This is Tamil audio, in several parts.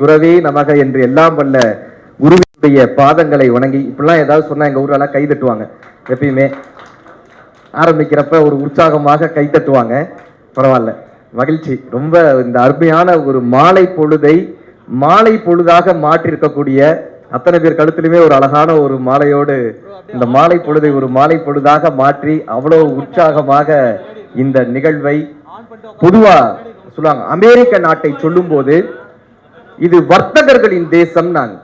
குரவே நமக என்று எல்லாம் வல்ல குருவினுடைய பாதங்களை வணங்கி, இப்படிலாம் ஏதாவது சொன்னா எங்க ஊரெல்லாம் கை தட்டுவாங்க. எப்பயுமே ஆரம்பிக்கிறப்ப ஒரு உற்சாகமாக கை தட்டுவாங்க. பரவாயில்ல, மகிழ்ச்சி. ரொம்ப இந்த அருமையான ஒரு மாலை பொழுதை மாலை பொழுதாக மாற்றி இருக்கக்கூடிய அத்தனை பேர் கழுத்திலுமே ஒரு அழகான ஒரு மாலையோடு இந்த மாலை பொழுதை ஒரு மாலை பொழுதாக மாற்றி அவ்வளவு உற்சாகமாக இந்த நிகழ்வை, பொதுவா சொல்லுவாங்க அமெரிக்க நாட்டை சொல்லும் போது இது வர்த்தகர்களின் தேசம் நாங்க,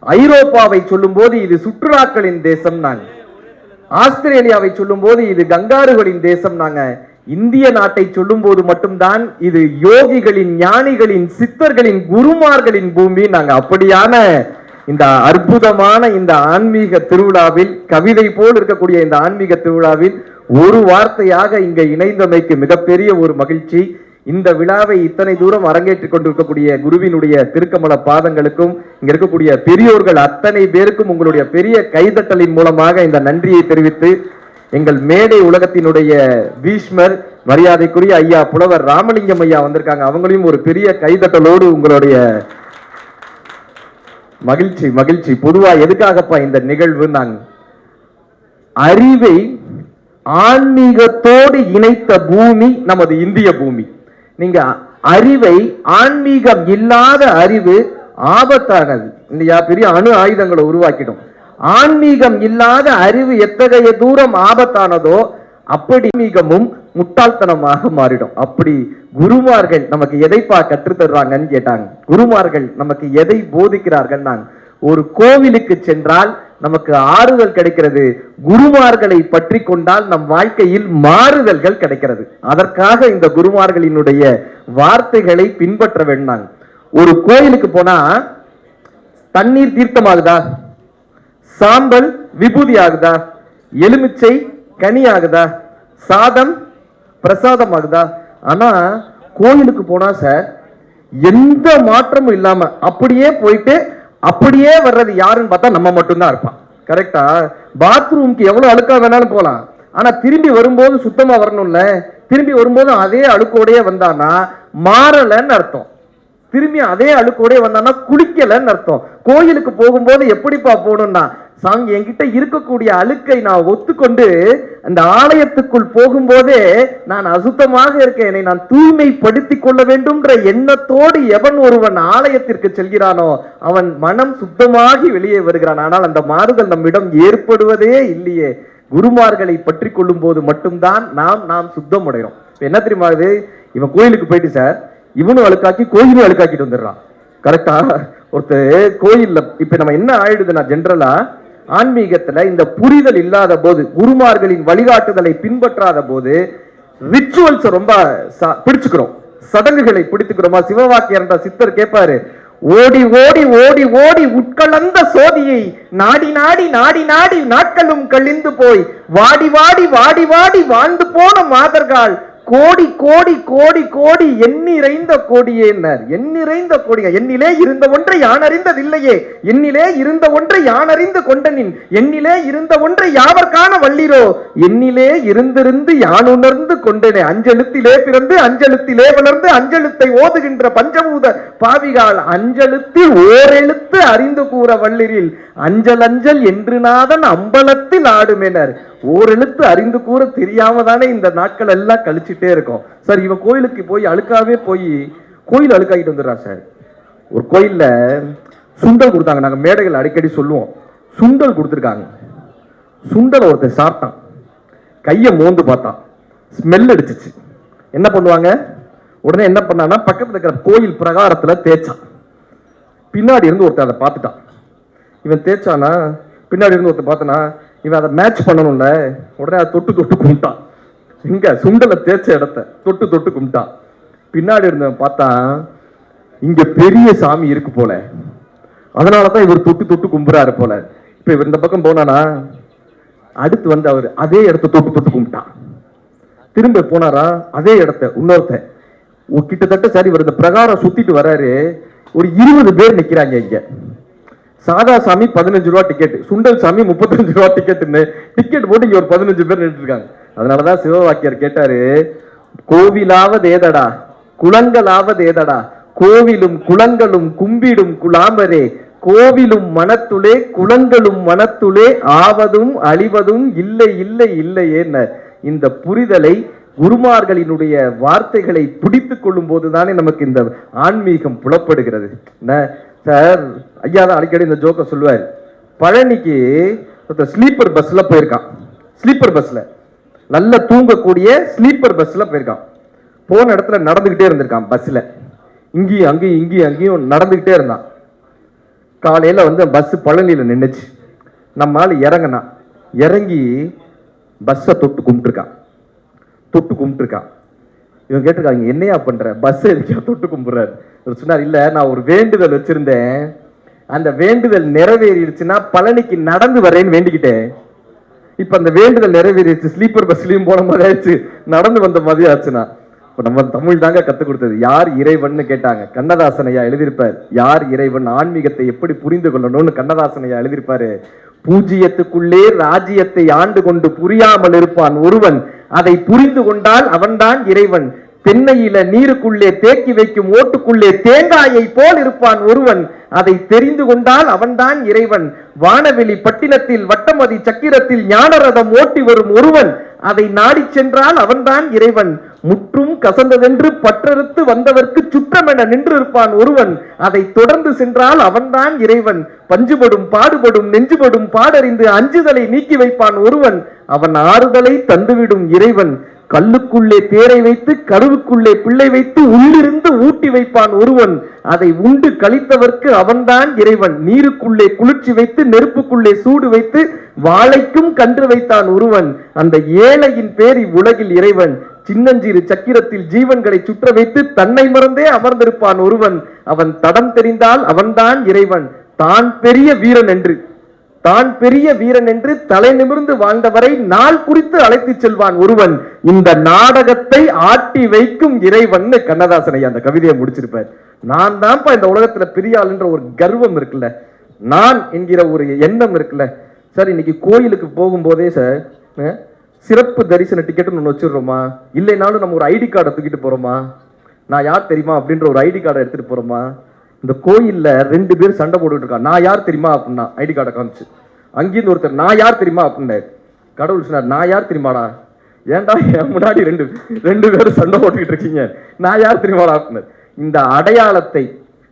ஐரோப்பாவை சொல்லும் போது இது சுற்றுலாக்களின் தேசம் நாங்க, ஆஸ்திரேலியாவை சொல்லும் போது இது கங்காருகளின் தேசம் நாங்க, இந்திய நாட்டை சொல்லும் போது மட்டும்தான் இது யோகிகளின், ஞானிகளின், சித்தர்களின், குருமார்களின் பூமி நாங்க. அப்படியான இந்த அற்புதமான இந்த ஆன்மீக திருவிழாவில், கவிதை போல் இருக்கக்கூடிய இந்த ஆன்மீக திருவிழாவில் ஒரு வார்த்தையாக இங்க இணைந்தமைக்கு மிகப்பெரிய ஒரு மகிழ்ச்சி. இந்த விழாவை இத்தனை தூரம் அரங்கேற்றிக் கொண்டிருக்கக்கூடிய குருவினுடைய திருக்கமல பாதங்களுக்கும் இங்க இருக்கக்கூடிய பெரியோர்கள் அத்தனை பேருக்கும் உங்களுடைய பெரிய கைதட்டலின் மூலமாக இந்த நன்றியை தெரிவித்து, எங்கள் மேடை உலகத்தினுடைய பீஷ்மர் மரியாதைக்குரிய ஐயா புலவர் ராமலிங்கம் ஐயா வந்திருக்காங்க. அவங்களையும் ஒரு பெரிய கைதட்டலோடு உங்களுடைய மகிழ்ச்சி மகிழ்ச்சி. பொதுவா எதுக்காகப்பா இந்த நிகழ்வு, நாங்க அறிவை ஆன்மீகத்தோடு இணைத்த பூமி நமது இந்திய பூமி. நீங்க அறிவை, ஆன்மீகம் இல்லாத அறிவு ஆபத்தானது இல்லையா? பெரிய அணு ஆயுதங்களை உருவாக்கிடும். ஆன்மீகம் இல்லாத அறிவு எத்தகைய தூரம் ஆபத்தானதோ அப்படி ஆன்மீகமும் முட்டாள்தனமாக மாறிடும். அப்படி குருமார்கள் நமக்கு எதைப்பா கற்றுத்தர்றாங்கன்னு கேட்டாங்க. குருமார்கள் நமக்கு எதை போதிக்கிறார்கள்? ஒரு கோவிலுக்கு சென்றால் நமக்கு ஆறுதல் கிடைக்கிறது, குருமார்களை பற்றி கொண்டால் நம் வாழ்க்கையில் மாறுதல்கள் கிடைக்கிறது. அதற்காக இந்த குருமார்களினுடைய வார்த்தைகளை பின்பற்ற வேண்டாங்க. ஒரு கோயிலுக்கு போனா தண்ணீர் தீர்த்தமாகுதா, சாம்பல் விபூதி ஆகுதா, எலுமிச்சை கனி ஆகுதா, சாதம் பிரசாதம் ஆகுதா? ஆனா கோயிலுக்கு போனா சார் எந்த மாற்றமும் இல்லாம அப்படியே போயிட்டு அப்படியே வர்றது யாருன்னு பார்த்தா நம்ம மட்டும்தான் இருப்பான். கரெக்டா? பாத்ரூம்க்கு எவ்வளவு அழுக்கா வேணாலும் போலாம், ஆனா திரும்பி வரும்போது சுத்தமா வரணும்ல. திரும்பி வரும்போது அதே அழுக்கோடையே வந்தானா மாறலன்னு அர்த்தம். திரும்பி அதே அழுக்கோடே வந்தானா குளிக்கலன்னு அர்த்தம். கோயிலுக்கு போகும்போது எப்படிப்பா போகணும்னா, சாமி என்கிட்ட இருக்கக்கூடிய அழுக்கை நான் ஒத்துக்கொண்டு அந்த ஆலயத்துக்குள் போகும்போதே நான் அசுத்தமாக இருக்கேன், என்னை நான் தூய்மைப்படுத்திக் கொள்ள வேண்டும்ன்ற எண்ணத்தோடு எவன் ஒருவன் ஆலயத்திற்கு செல்கிறானோ அவன் மனம் சுத்தமாகி வெளியே வருகிறான். ஆனால் அந்த மாறுதல் நம்மிடம் ஏற்படுவதே இல்லையே. குருமார்களை பற்றி கொள்ளும் போது மட்டும்தான் நாம் சுத்தம் அடைகிறோம். என்ன தெரியுமா, இது இவன் கோயிலுக்கு போயிட்டு சார் இவனும் அழுக்காக்கி கோயிலும் அழுக்காக்கிட்டு வந்துடுறான். கரெக்டா? ஒருத்தர் கோயில்ல இப்ப நம்ம என்ன ஆயிடுதுன்னா, ஜென்ரலா ஆன்மீகத்துல இந்த புரிதல் இல்லாத போது, குருமார்களின் வழிகாட்டுதலை பின்பற்றாத போது ரிச்சுவல்ஸ் ரொம்ப பிடிச்சுக்கிறோம், சடங்குகளை பிடித்துக்கிறோமா? சிவவாக்கியர் சித்தர் கேட்பாரு, ஓடி ஓடி ஓடி ஓடி உட்கலந்த சோதியை நாடி நாடி நாடி நாடி நாட்களும் கழிந்து போய் வாடி வாடி வாடி வாடி வாழ்ந்து போன மாதர்கள் கோடி கோடி கோடி கோடி எண்ணிறைந்த கோடியேனர். எண்ணிறைந்த கோடிய எண்ணிலே இருந்த ஒன்றை யான் அறிந்ததில்லையே, எண்ணிலே இருந்த ஒன்றை யான் அறிந்து கொண்டனின், எண்ணிலே இருந்த ஒன்றை யாவர்கான வள்ளிரோ, எண்ணிலே இருந்திருந்து யான் உணர்ந்து கொண்டனே. அஞ்செழுத்திலே பிறந்து அஞ்செழுத்திலே வளர்ந்து அஞ்செழுத்தை ஓதுகின்ற பஞ்சபூத பாவிகால் அஞ்செழுத்தில் ஓரெழுத்து அறிந்து கூற வள்ளிரில் அஞ்சல் அஞ்சல் என்று நாதன் அம்பலத்தில் ஆடுமெனர். ஓரெழுத்து அறிந்து கூற தெரியாம தானே இந்த நாட்கள் எல்லாம் கழிச்சுட்டே இருக்கும். சார் இவன் கோயிலுக்கு போய் அழுக்காவே போய் கோயில் அழுக்காகிட்டு வந்துடுறான் சார். ஒரு கோயில்ல சுண்டல் கொடுத்தாங்க, நாங்க மேடைகள் அடிக்கடி சொல்லுவோம், சுண்டல் கொடுத்துருக்காங்க. சுண்டல் ஒருத்தர் சாப்பிட்டான், கையை மோந்து பார்த்தான், ஸ்மெல் அடிச்சிச்சு. என்ன பண்ணுவாங்க? உடனே என்ன பண்ணான்னா பக்கத்துல இருக்கிற கோயில் பிரகாரத்துல தேய்ச்சான். பின்னாடி இருந்து ஒருத்தர் அதை பார்த்துட்டான். இவன் தேய்ச்சானா, பின்னாடி இருந்து ஒருத்தர் பார்த்தனா, இவன் அதை மேட்ச் பண்ணணும்ல, உடனே அதை தொட்டு தொட்டு கும்பிட்டான். இங்க சுண்டலை தேய்ச்ச இடத்த தொட்டு தொட்டு கும்பிட்டான். பின்னாடி இருந்தவன் பார்த்தா இங்க பெரிய சாமி இருக்கு போல, அதனாலதான் இவர் தொட்டு தொட்டு கும்புறாரு போல. இப்ப இவர் இந்த பக்கம் போனானா அடுத்து வந்து அவர் அதே இடத்த தொட்டு தொட்டு கும்பிட்டான். திரும்ப போனாரா அதே இடத்த இன்னொருத்த கிட்டத்தட்ட சரி இவர் இந்த பிரகாரம் சுத்திட்டு வர்றாரு. ஒரு 20 பேர் நிக்கிறாங்க இங்க. சாதா சாமி 15 ரூபா டிக்கெட், சுண்டல் சாமி 35 ரூபா டிக்கெட்னு டிக்கெட் போட்டு இங்க ஒரு 15 பேர் நின்று இருக்காங்க. அதனாலதான் சிவவாக்கியர் கேட்டாரு, கோவிலாவது ஏதடா, குளங்களாவது ஏதடா, கோவிலும் குளங்களும் கும்பிடும் குலாமரே, கோவிலும் மனத்துளே குளங்களும் மனத்துளே, ஆவதும் அழிவதும் இல்லை இல்லை இல்லையே. இந்த புரிதலை குருமார்களினுடைய வார்த்தைகளை பிடித்துக் கொள்ளும் போதுதானே நமக்கு இந்த ஆன்மீகம் புலப்படுகிறது. சார் ஐயா தான் அடிக்கடி இந்த ஜோக்க சொல்லுவார். பழனிக்கு ஸ்லீப்பர் பஸ்ல போயிருக்கான். ஸ்லீப்பர் பஸ்ல நல்ல தூங்கக்கூடிய ஸ்லீப்பர் பஸ்ல போயிருக்கான். போன இடத்துல நடந்துகிட்டே இருந்திருக்கான். பஸ்ல இங்கேயும் அங்கேயும் இங்கேயும் அங்கேயும் நடந்துகிட்டே இருந்தான். காலையில பஸ் பழனியில நின்னுச்சு. நம்மால் இறங்கினா இறங்கி பஸ்ஸை தொட்டு கும்பிட்டுருக்கான். இவன் கேட்டிருக்காங்க, என்னையா பண்ற, பஸ் எதுக்கா தொட்டு கும்பிடுறாரு? சொன்னார், இல்ல நான் ஒரு வேண்டுதல் வச்சிருந்தேன், அந்த வேண்டுதல் நிறைவேறிடுச்சுன்னா பழனிக்கு நடந்து வரேன்னு வேண்டிக்கிட்டேன். இப்ப அந்த வேண்டுதல் நிறைவேறிடுச்சு, ஸ்லீப்பர் பஸ்லயும் போன மாதிரி ஆயிடுச்சு, நடந்து வந்த மாதிரி ஆச்சுன்னா. இப்ப நம்ம தமிழ் தாங்க கத்துக் கொடுத்தது. யார் இறைவன் கேட்டாங்க, கண்ணதாசன் ஐயா எழுதியிருப்பார். யார் இறைவன், ஆன்மீகத்தை எப்படி புரிந்து கொள்ளணும்னு கண்ணதாசன் ஐயா எழுதியிருப்பாரு. பூஜ்ஜியத்துக்குள்ளே ராஜ்யத்தை ஆண்டு கொண்டு புரியாமல் இருப்பான் ஒருவன், அதை புரிந்து கொண்டால் அவன்தான் இறைவன். தென்னையில நீருக்குள்ளே தேக்கி வைக்கும் ஓட்டுக்குள்ளே தேங்காயை போல் இருப்பான் ஒருவன், அதை தெரிந்து கொண்டால் அவன்தான் இறைவன். வானவெளி பட்டினத்தில் வட்டமதி சக்கிரத்தில் ஞானரதம் ஓட்டி வரும் ஒருவன், அதை நாடி சென்றால் அவன்தான் இறைவன். முற்றும் கசந்ததென்று பற்றறுத்து வந்தவர்க்கு சுற்றமென நின்று இருப்பான் ஒருவன், அதை தொடர்ந்து சென்றால் அவன்தான் இறைவன். பஞ்சுபடும் பாடுபடும் நெஞ்சுபடும் பாடறிந்து அஞ்சுதலை நீக்கி வைப்பான் ஒருவன், அவன் ஆறுதலை தந்துவிடும் இறைவன். கல்லுக்குள்ளே தேரை வைத்து கருவுக்குள்ளே பிள்ளை வைத்து உள்ளிருந்து ஊட்டி வைப்பான் ஒருவன், அதை உண்டு கழித்தவர்க்கு அவன்தான் இறைவன். நீருக்குள்ளே குளிர்ச்சி வைத்து நெருப்புக்குள்ளே சூடு வைத்து வாழைக்கும் கன்று வைத்தான் ஒருவன், அந்த ஏழையின் பேரி உலகில் இறைவன். சின்னஞ்சிறு சக்கிரத்தில் ஜீவன்களை சுற்ற வைத்து தன்னை மறந்தே அமர்ந்திருப்பான் ஒருவன், அவன் தடம் தெரிந்தால் அவன்தான் இறைவன். தான் பெரிய வீரன் என்று தலை நிமிர்ந்து வாழ்ந்தவரை நாள் குறித்து அழைத்து செல்வான் ஒருவன், இந்த நாடகத்தை ஆட்டி வைக்கும் இறைவன். கண்ணதாசன் ஐயா அந்த கவிதையை முடிச்சிருப்பார். நான் தான்ப்பா இந்த உலகத்துல பெரிய ஆள் என்ற ஒரு கர்வம் இருக்குல்ல, நான் என்கிற ஒரு எண்ணம் இருக்குல்ல. சார் இன்னைக்கு கோயிலுக்கு போகும்போதே சார் சிறப்பு தரிசன டிக்கெட்னு ஒன்று வச்சிடுறோமா, இல்லைனாலும் நம்ம ஒரு ஐடி கார்டை தூக்கிட்டு போறோமா, நான் யார் தெரியுமா அப்படின்ற ஒரு ஐடி கார்டை எடுத்துட்டு போறோமா. இந்த கோயில்ல 2 பேர் சண்டை போட்டுட்டு இருக்கான், நான் யார் தெரியுமா அப்படின்னா ஐடி கார்டை காமிச்சு. அங்கிருந்து ஒருத்தர் நான் யார் தெரியுமா அப்படின்னாரு. கடவுள் சொன்னார், நான் யார் தெரியுமாடா, ஏன்டா என் முன்னாடி ரெண்டு பேரும் சண்டை போட்டுக்கிட்டு இருக்கீங்க, நான் யார் தெரியுமாடா அப்படின்னாரு. இந்த அடையாளத்தை,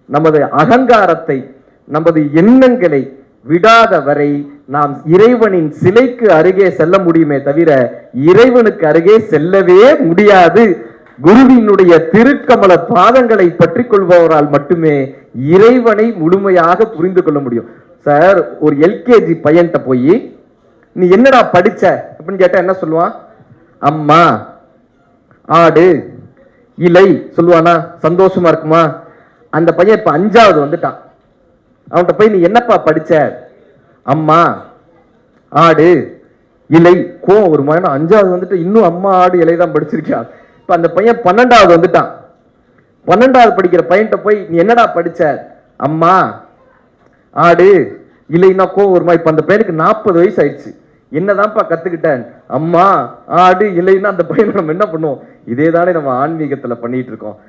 நமது அகங்காரத்தை, நமது எண்ணங்களை விடாத வரை நாம் இறைவனின் சிலைக்கு அருகே செல்ல முடியுமே தவிர இறைவனுக்கு அருகே செல்லவே முடியாது. குருவினுடைய திருக்கமல பாதங்களை பற்றி கொள்பவரால் மட்டுமே இறைவனை முழுமையாக புரிந்து கொள்ள முடியும். சார் ஒரு எல்கேஜி பையன்கிட்ட போய் நீ என்னடா படிச்ச அப்படின்னு கேட்டா என்ன சொல்லுவான், அம்மா ஆடு இலை சொல்லுவானா, சந்தோஷமா இருக்குமா? அந்த பையன் இப்ப 5வது வந்துட்டான். அவன்கிட்ட போய் நீ என்னப்பா படிச்ச, அம்மா ஆடு இலை, கோவம் ஒரு மாதிரி. 5வது வந்துட்டு இன்னும் அம்மா ஆடு இலை தான் படிச்சிருக்கான். இப்ப அந்த பையன் 12வது வந்துட்டான். 12வது படிக்கிற பையன்கிட்ட போய் நீ என்னடா படிச்ச, அம்மா ஆடு இலைன்னா கோவம் வருமா? இப்ப அந்த பையனுக்கு 40 வயசு ஆயிடுச்சு. என்னதான்ப்பா கத்துக்கிட்டேன், அம்மா ஆடு இலைன்னா அந்த பையனை நம்ம என்ன பண்ணுவோம்? இதே தானே நம்ம ஆன்மீகத்துல பண்ணிட்டு இருக்கோம்.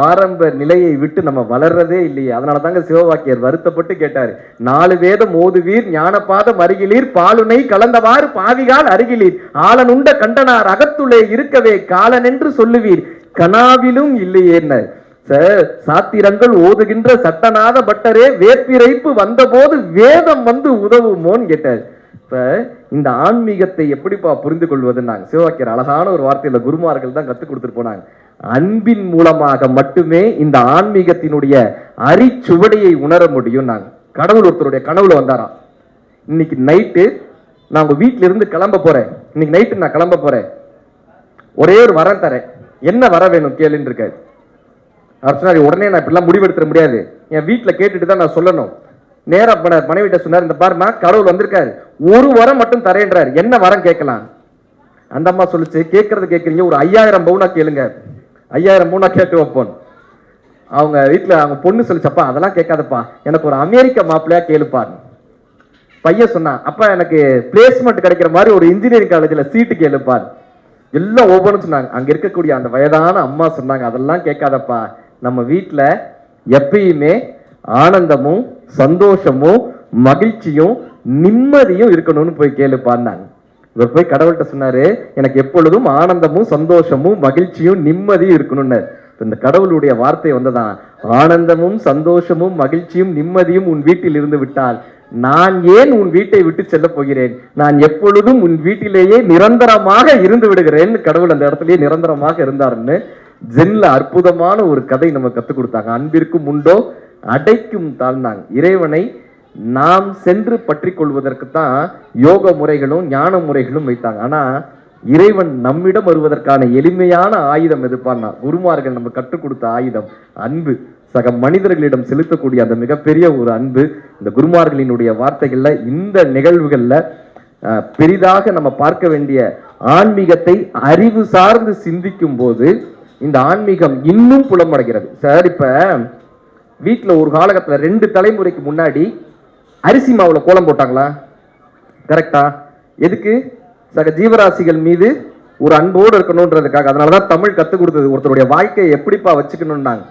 ஆரம்ப நிலையை விட்டு நம்ம வளர்றதே இல்லையே. அதனாலதாங்க சிவவாக்கியர் வருத்தப்பட்டு கேட்டாரு, 4 வேதம் ஓதுவீர் ஞானபாதம் அருகிலீர், பாலுனை கலந்தவாறு பாவிகால் அருகிலீர், ஆளனுண்ட கண்டனார் அகத்துள்ளே இருக்கவே காலன் என்று சொல்லுவீர், கனாவிலும் இல்லையே. சாத்திரங்கள் ஓதுகின்ற சட்டநாத பட்டரே வேப்பிரைப்பு வந்த போது வேதம் வந்து உதவுமோன்னு கேட்டார். இப்ப இந்த ஆன்மீகத்தை எப்படிப்பா புரிந்து கொள்வதுன்னாங்க சிவவாக்கியர் அழகான ஒரு வார்த்தையில குருமார்கள் தான் கத்துக் கொடுத்துட்டு போனாங்க. அன்பின் மூலமாக மட்டுமே இந்த ஆன்மீகத்தினுடைய அரிச்சுவடையை உணர முடியும். நாங்க கடவுள் ஒருத்தருடைய கனவுல வந்தாராம். இன்னைக்கு நைட்டு நான் உங்க வீட்டுல இருந்து கிளம்ப போறேன், இன்னைக்கு நைட்டு நான் கிளம்ப போறேன், ஒரே ஒரு வரம் தரேன், என்ன வர வேணும் கேளுன்னு இருக்காரு. அவர் சொன்னாரு, உடனே நான் இப்படிலாம் முடிவெடுத்துட முடியாது, என் வீட்டுல கேட்டுட்டு தான் நான் சொல்லணும். நேரா மனைவிட்ட சொன்னார், இந்த பாருமா கடவுள் வந்திருக்காரு, ஒரு வரம் மட்டும் தரேன்றாரு, என்ன வரம் கேட்கலாம்? அந்த அம்மா சொல்லிச்சு, கேட்கறது கேட்கறீங்க, ஒரு 5000 பவுனா கேளுங்க, 5000 பவுனா கேட்டு வைப்போம். அவங்க வீட்டுல அவங்க பொண்ணு சொல்லிச்சப்பா அதெல்லாம் கேட்காதப்பா, எனக்கு ஒரு அமெரிக்க மாப்பிள்ளையா கேளுப்பாரு. பையன் சொன்னான், அப்பா எனக்கு பிளேஸ்மெண்ட் கிடைக்கிற மாதிரி ஒரு இன்ஜினியரிங் காலேஜ்ல சீட்டு கேளுப்பார். எல்லாம் ஒவ்வொன்றும் சொன்னாங்க. அங்க இருக்கக்கூடிய அந்த வயதான அம்மா சொன்னாங்க, அதெல்லாம் கேட்காதப்பா, நம்ம வீட்டுல எப்பயுமே ஆனந்தமும் சந்தோஷமும் மகிழ்ச்சியும் நிம்மதியும் இருக்கணும்னு போய் கேளுப்பான்னாங்க. இவர் போய் கடவுள்கிட்ட சொன்னாரு, எனக்கு எப்பொழுதும் ஆனந்தமும் சந்தோஷமும் மகிழ்ச்சியும் நிம்மதியும் இருக்கணும்னு. இந்த கடவுளுடைய வார்த்தை வந்ததான், ஆனந்தமும் சந்தோஷமும் மகிழ்ச்சியும் நிம்மதியும் உன் வீட்டில் இருந்து விட்டால் நான் ஏன் உன் வீட்டை விட்டு செல்ல போகிறேன், நான் எப்பொழுதும் உன் வீட்டிலேயே நிரந்தரமாக இருந்து விடுகிறேன். கடவுள் அந்த இடத்துலயே நிரந்தரமாக இருந்தாருன்னு ஜென்ல அற்புதமான ஒரு கதை நம்ம கத்துக் கொடுத்தாங்க. அன்பிற்கும் உண்டோ அடைக்கும் தாழ்ந்தாங்க. இறைவனை நாம் சென்று பற்றி கொள்வதற்கு தான் யோக முறைகளும் ஞான முறைகளும் வைத்தாங்க. ஆனா இறைவன் நம்மிடம் வருவதற்கான எளிமையான ஆயுதம் எதுப்பான்னா, குருமார்கள் நம்ம கற்றுக் கொடுத்த ஆயுதம் அன்பு. சக மனிதர்களிடம் செலுத்தக்கூடிய அந்த மிகப்பெரிய ஒரு அன்பு இந்த குருமார்களினுடைய வார்த்தைகள்ல, இந்த நிகழ்வுகள்ல பெரிதாக நம்ம பார்க்க வேண்டிய ஆன்மீகத்தை அறிவு சார்ந்து சிந்திக்கும் போது இந்த ஆன்மீகம் இன்னும் புலமடைகிறது. சார், இப்ப வீட்டுல ஒரு காலகட்டத்தில் 2 தலைமுறைக்கு முன்னாடி அரிசி மாவுல கோலம் போட்டாங்களா? கரெக்டா? எதுக்கு? சக ஜீவராசிகள் மீது ஒரு அன்போடு இருக்கணும்ன்றதுக்காக. அதனாலதான் தமிழ் கத்துக் கொடுத்தது, ஒருத்தருடைய வாழ்க்கையை எப்படிப்பா வச்சுக்கணும்னாங்க.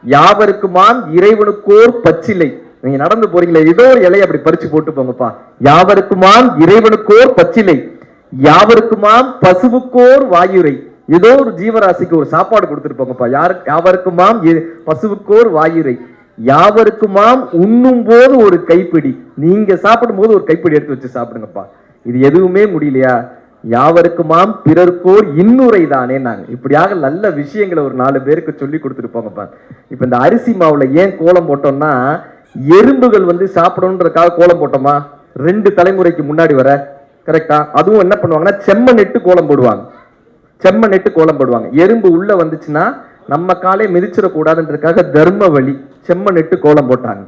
யாவருக்குமாம் இறைவனுக்கோர் பச்சிலை. நீங்க நடந்து போறீங்களே, ஏதோ ஒரு இலையை அப்படி பறிச்சு போட்டு போங்கப்பா. யாவருக்குமாம் இறைவனுக்கோர் பச்சிலை, யாவருக்குமாம் பசுவுக்கோர் வாயுரை. ஏதோ ஒரு ஜீவராசிக்கு ஒரு சாப்பாடு கொடுத்துட்டு போங்கப்பா. யாவருக்குமாம் பசுவுக்கோர் வாயுரை, யாவருக்குமாம் உண்ணும் போது ஒரு கைப்பிடி. நீங்க சாப்பிடும் போது ஒரு கைப்பிடி எடுத்து வச்சு சாப்பிடுங்கப்பா. இது எதுவுமே முடியலையா, யாவருக்குமாம் பிறர்க்கோர் இன்னுரை தானே. நாங்க இப்படியாக நல்ல விஷயங்களை ஒரு 4 பேருக்கு சொல்லி கொடுத்துட்டு போங்கப்பா. இப்ப இந்த அரிசி மாவுல ஏன் கோலம் போட்டோம்னா, எறும்புகள் வந்து சாப்பிடணுன்றதுக்காக கோலம் போட்டோமா? 2 தலைமுறைக்கு முன்னாடி வர. கரெக்டா? அதுவும் என்ன பண்ணுவாங்கன்னா, செம்மண் இட்டு கோலம் போடுவாங்க. செம்மண் இட்டு கோலம் போடுவாங்க. எறும்பு உள்ள வந்துச்சுன்னா நம்ம காலே மிதிச்சிடக்கூடாதுன்றதுக்காக தர்ம வழி செம்மண் இட்டு கோலம் போட்டாங்க.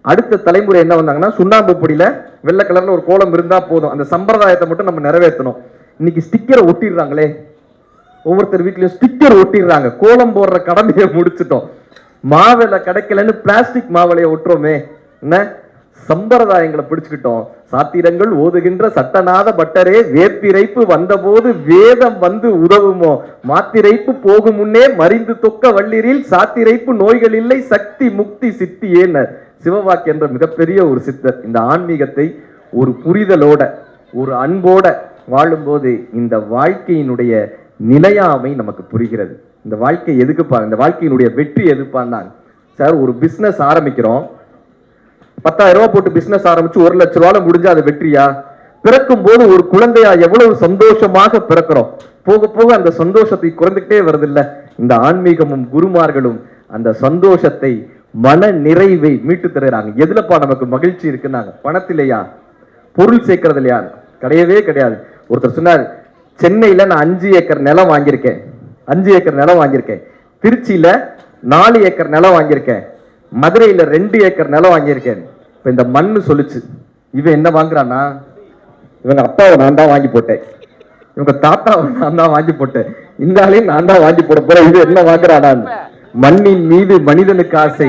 அடுத்த தலைமுறை என்ன வந்தாங்கன்னா, சுண்ணாம்பு பொடியில வெள்ளை கலர்ல ஒரு கோலம் இருந்தா போதும், அந்த சம்பிரதாயத்தை மட்டும் நம்ம நிறைவேற்றணும். இன்னைக்கு ஸ்டிக்கரை ஒட்டிடுறாங்களே, ஒவ்வொருத்தர் வீட்லயும் ஸ்டிக்கர் ஒட்டிடுறாங்க. கோலம் போடுற கடமையை முடிச்சுட்டோம். மாவில கிடைக்கலன்னு பிளாஸ்டிக் மாவிலையை ஒட்டுறோமே, என்ன சம்பிரதாயங்களை பிடிச்சுக்கிட்டோம். சாத்திரங்கள் ஓதுகின்ற சட்டநாத பட்டரே, வேப்பிரைப்பு வந்தபோது வேதம் வந்து உதவுமோ, மாத்திரைப்பு போகும் முன்னே மறிந்து தொக்க வள்ளிரில் சாத்திரைப்பு நோய்கள் இல்லை சக்தி முக்தி சித்தி ஏன சிவவாக்கு என்ற மிகப்பெரிய ஒரு சித்தர். இந்த ஆன்மீகத்தை ஒரு புரிதலோட ஒரு அன்போட வாழும்போது இந்த வாழ்க்கையினுடைய நிலையாமை நமக்கு புரிகிறது. இந்த வாழ்க்கை எதுக்குப்பா, இந்த வாழ்க்கையினுடைய வெற்றி எதுப்பான்னா, சார் ஒரு பிசினஸ் ஆரம்பிக்கிறோம், 10,000 ரூபாய் போட்டு பிசினஸ் ஆரம்பிச்சு 1 லட்ச ரூபாய் முடிஞ்சா அது வெற்றியா? பிறக்கும் போது ஒரு குழந்தையா எவ்வளவு சந்தோஷமாக பிறக்கிறோம், போக போக அந்த சந்தோஷத்தை குறைந்துகிட்டே வருது இல்ல. இந்த ஆன்மீகமும் குருமார்களும் அந்த சந்தோஷத்தை மன நிறைவை மீட்டு தருகிறாங்க. எதுலப்பா நமக்கு மகிழ்ச்சி இருக்குன்னாங்க? பணத்திலையா, பொருள் சேர்க்கறது இல்லையா? கிடையவே கிடையாது. ஒருத்தர் சொன்னார், சென்னையில நான் 5 ஏக்கர் நிலம் வாங்கியிருக்கேன், 5 ஏக்கர் நிலம் வாங்கியிருக்கேன், திருச்சியில 4 ஏக்கர் நிலம் வாங்கியிருக்கேன், மதுரையில 2 ஏக்கர் நிலம் வாங்கியிருக்கேன். இப்ப இந்த மண்ணு சொல்லுச்சு, இவன் என்ன வாங்குறானா, இவங்க அப்பாவை நான் தான் வாங்கி போட்டேன், இவங்க தாத்தாவை நான் தான் வாங்கி போட்டேன், இந்த ஆளையும் நான் தான் வாங்கி போட போறேன், இது என்ன வாங்குறானான்னு. மண்ணின் மீது மனிதனுக்கு ஆசை,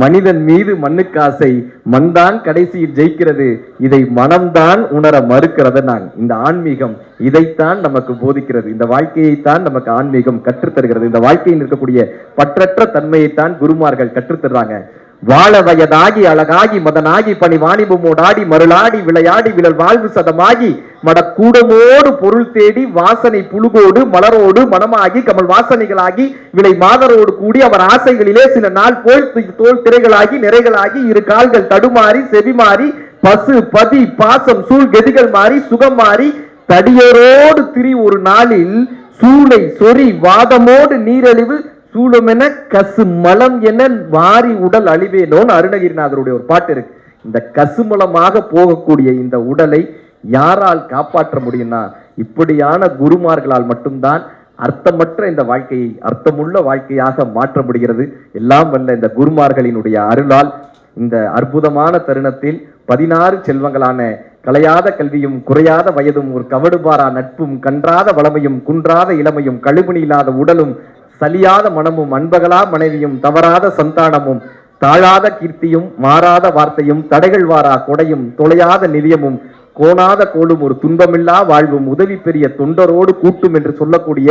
மனிதன் மீது மண்ணுக்கு ஆசை, மண்தான் கடைசியில் ஜெயிக்கிறது, இதை மனம்தான் உணர மறுக்கிறது. இந்த ஆன்மீகம் இதைத்தான் நமக்கு போதிக்கிறது. இந்த வாழ்க்கையைத்தான் நமக்கு ஆன்மீகம் கற்றுத்தருகிறது. இந்த வாழ்க்கையில் இருக்கக்கூடிய பற்றற்ற தன்மையைத்தான் குருமார்கள் கற்றுத்தர்றாங்க. வாழ வயதாகி அழகாகி மதனாகி பணி வாணிபமோடாடி மருளாடி விளையாடி விழல் வாழ்வு சதமாகி மடக்கூடமோடு பொருள் தேடி வாசனை புழுகோடு மலரோடு மனமாகி கமல் வாசனைகளாகி விளை மாதரோடு கூடி அவர் ஆசைகளிலே சில நாள் போல் தோல் திரைகளாகி நிறைகளாகி 2 கால்கள் தடுமாறி செவிமாறி பசு பதி பாசம் சூழ் கெதிகள் மாறி சுகம் மாறி தடியரோடு திரி ஒரு நாளில் சூளை சொறி வாதமோடு நீரழிவு சூழம் என கசு மலம் என வாரி உடல் அழிவேனோன்னு அருணகிரிநாதருடைய ஒரு பாட்டு இருக்கு. இந்த கசுமலமாக போகக்கூடிய இந்த உடலை யாரால் காப்பாற்ற முடியும்னா, இப்படியான குருமார்களால் மட்டும்தான் அர்த்தமற்ற இந்த வாழ்க்கையை அர்த்தமுள்ள வாழ்க்கையாக மாற்ற முடிகிறது. எல்லாம் வல்ல இந்த குருமார்களினுடைய அருளால் இந்த அற்புதமான தருணத்தில் 16 செல்வங்களான கலையாத கல்வியும் குறையாத வயதும் ஒரு கவடுபாரா நட்பும் கன்றாத வளமையும் குன்றாத இளமையும் கழுபணி இல்லாத உடலும் சலியாத மனமும் அன்பகலா மனைவியும் தவறாத சந்தானமும் தாழாத கீர்த்தியும் மாறாத வார்த்தையும் தடைகள் வாரா கொடையும் தொலையாத நிதியமும் கோணாத கோலும் ஒரு துன்பமில்லா வாழ்வும் உதவி பெரிய தொண்டரோடு கூட்டும் என்று சொல்லக்கூடிய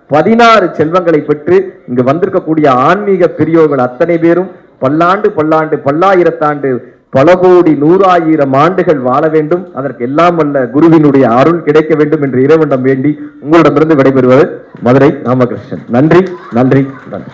16 செல்வங்களை பெற்று இங்கு வந்திருக்கக்கூடிய ஆன்மீக பெரியோர்கள் அத்தனை பேரும் பல்லாண்டு பல்லாண்டு பல்லாயிரத்தாண்டு பல கோடி 100,000 ஆண்டுகள் வாழ வேண்டும். அதற்கு எல்லாம் வல்ல குருவினுடைய அருள் கிடைக்க வேண்டும் என்று இறைவனிடம் வேண்டி உங்களிடமிருந்து விடைபெறுவது மதுரை ராமகிருஷ்ணன். நன்றி நன்றி நன்றி.